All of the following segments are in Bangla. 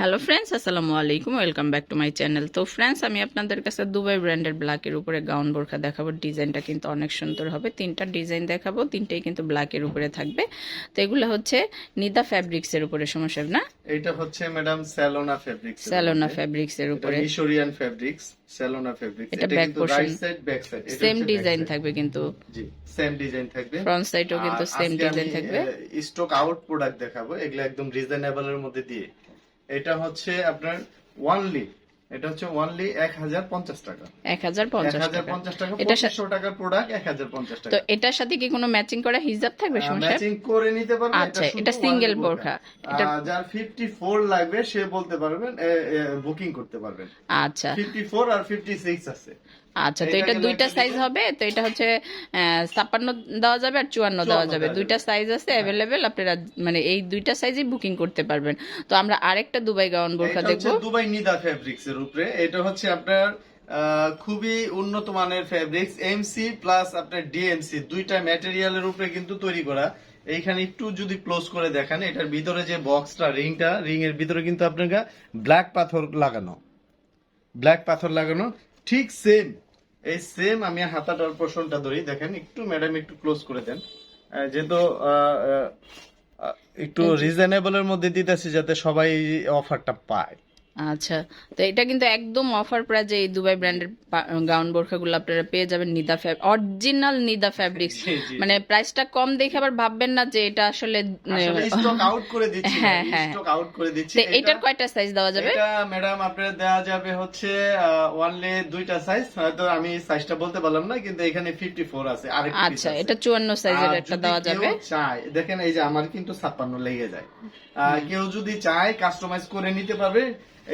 হ্যালো ফ্রেন্ডস, আসসালামু আলাইকুম, welcome back to my channel. তো ফ্রেন্ডস, আমি আপনাদের কাছে দুবাই ব্র্যান্ডের ব্ল্যাকের উপরে গাউন বোরখা দেখাবো। ডিজাইনটা কিন্তু অনেক সুন্দর হবে। তিনটা ডিজাইন দেখাবো, তিনটেই কিন্তু ব্ল্যাকের উপরে থাকবে। তো এগুলো হচ্ছে নিদা ফ্যাব্রিক্সের উপরে, সমস্যা না? এটা হচ্ছে ম্যাডাম স্যালোনা ফ্যাব্রিক্স, স্যালোনা ফ্যাব্রিক্সের উপরে, মিশরিয়ান ফ্যাব্রিক্স, স্যালোনা ফ্যাব্রিক্স। এটা back portion back side same design থাকবে, কিন্তু জি সেম ডিজাইন থাকবে। ফ্রন্ট সাইডও কিন্তু সেম ডিজাইন থাকবে। স্টক আউট প্রোডাক্ট দেখাবো, এগুলো একদম রিজনেবল এর মধ্যে দিয়ে। এটা হচ্ছে আপনার ওয়ানলি, এটা হচ্ছে ওয়ানলি 1050 টাকা। 1050 টাকা, 2500 টাকার প্রোডাক্ট 1050 টাকা। তো এটার সাথে কি কোনো ম্যাচিং করা হিজাব থাকবে? সমস্যা ম্যাচিং করে নিতে পারবেন। আচ্ছা, এটা সিঙ্গেল বোরখা। এটা যার 54 লাগবে সে বলতে পারবেন, বুকিং করতে পারবেন। আচ্ছা, 54 আর 56 আছে। আচ্ছা, তো এটা দুইটা সাইজ হবে। তো এটা হচ্ছে 56 দেওয়া যাবে আর 54 দেওয়া যাবে। দুইটা সাইজ আছে অ্যাভেলেবেল, আপনারা মানে এই দুইটা সাইজই বুকিং করতে পারবেন। তো আমরা আরেকটা দুবাই গাউন বোরখা দেখবো, দুবাই নিদা ফেব্রিক্স এর উপরে। এটা হচ্ছে আপনার খুবই উন্নত মানের ফেব্রিক্স, এমসি প্লাস আপনার ডিএমসি দুইটা ম্যাটেরিয়ালের উপরে কিন্তু তৈরি করা। এইখানে একটু যদি ক্লোজ করে দেখেন, এটার ভিতরে যে বক্সটা, রিং এর ভিতরে কিন্তু আপনার ব্ল্যাক পাথর লাগানো, ঠিক সেম এই সেম। আমি হাতাটার পোর্শনটা ধরি, দেখেন একটু ম্যাডাম একটু ক্লোজ করে দেন, যেহেতু একটু রিজনেবল এর মধ্যে দিতেছি যাতে সবাই অফারটা পায়। আচ্ছা, তো এটা কিন্তু একদম অফার প্রাইজে এই দুবাই ব্র্যান্ডের গাউন বোরখাগুলো আপনারা পেয়ে যাবেন নিদা অরিজিনাল নিদা ফ্যাব্রিক্স। মানে প্রাইসটা কম দেখে আবার ভাববেন না যে এটা আসলে স্টক আউট করে দিচ্ছি। হ্যাঁ হ্যাঁ, স্টক আউট করে দিচ্ছি। তো এটার কয়টা সাইজ দেওয়া যাবে? এটা ম্যাডাম আপনাদের দেওয়া যাবে হচ্ছে ওয়ানলি দুইটা সাইজ। হয়তো আমি সাইজটা বলতে পারলাম না, কিন্তু এখানে 54 আছে। আরেকটা আচ্ছা, এটা 54 সাইজের একটা দেওয়া যাবে। চাই দেখেন, এই যে আমার কিন্তু 56 লেগে যায়। কেউ যদি চায় কাস্টমাইজ করে নিতে পারবে,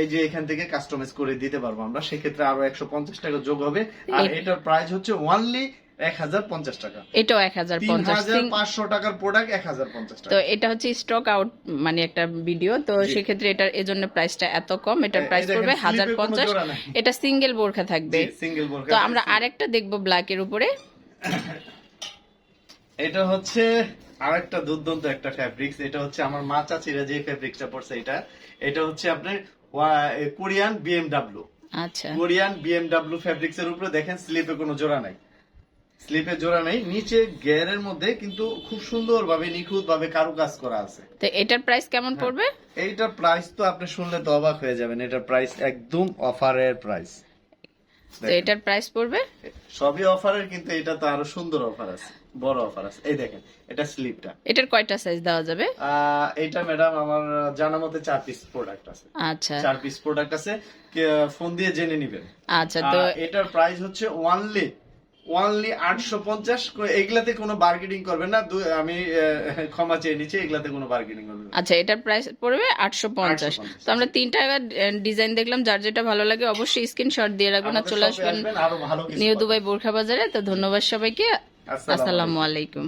এই যে এখান থেকে কাস্টমাইজ করে দিতে পারবো আমরা, সেক্ষেত্রে আরো 150 টাকা যোগ হবে। আর এটার প্রাইস হচ্ছে ওয়ানলি 1050 টাকা। এটাও 1050, 3500 টাকার প্রোডাক্ট 1050 টাকা। তো এটা হচ্ছে স্টক আউট মানে একটা ভিডিও, তো সেক্ষেত্রে এটার এজন্য প্রাইসটা এত কম। এটার প্রাইস পড়বে 1050। এটা সিঙ্গেল বোরখা থাকবে। সিঙ্গেল বোরখা। তো আমরা আরেকটা দেখবো ব্ল্যাকের উপরে। এটা হচ্ছে আরেকটা দুর্দান্ত একটা ফ্যাব্রিক্স। এটা হচ্ছে আমার মা চাচিরা যে ফ্যাব্রিক্সটা পড়ছে, এটা হচ্ছে আপনার কোরিয়ান বিএমডব্লিউ। আচ্ছা, কোরিয়ান বিএমডব্লিউ ফ্যাব্রিক্স এর উপরে দেখেন স্লিপে কোনো জোড়া নাই, নিচে গেয়ারের মধ্যে কিন্তু খুব সুন্দর ভাবে নিখুঁত ভাবে কারুকাজ করা আছে। তো এটার প্রাইস কেমন পড়বে? এইটার প্রাইস তো আপনি শুনলে তো অবাক হয়ে যাবেন। এটার প্রাইস একদম অফারের প্রাইস। তো এটার প্রাইস পড়বে, সবই অফারের, কিন্তু এটা তো আরো সুন্দর অফার আছে, বড় অফার আছে। এই দেখেন, এটা স্লিপটা। এটার কয়টা সাইজ দেওয়া যাবে? এটা ম্যাডাম আমার জানা মতে 4 পিস প্রোডাক্ট আছে। আচ্ছা, 4 পিস প্রোডাক্ট আছে, ফোন দিয়ে জেনে নেবেন। আচ্ছা, তো এটার প্রাইস হচ্ছে ওয়ানলি 850। এগুলাতে কোনো বার্গেনিং করবেন না, আমি ক্ষমা চেয়ে নিচ্ছি, এগুলাতে কোনো বার্গেনিং করবেন না। আচ্ছা, এটার প্রাইস পড়বে 850। তো আমরা তিনটা ডিজাইন দেখলাম, যার যেটা ভালো লাগে অবশ্যই স্ক্রিনশট দিয়ে রাখবেন আর চলে আসবেন নিউ দুবাই বোরখা বাজারে। তো ধন্যবাদ সবাইকে, আসসালামু আলাইকুম।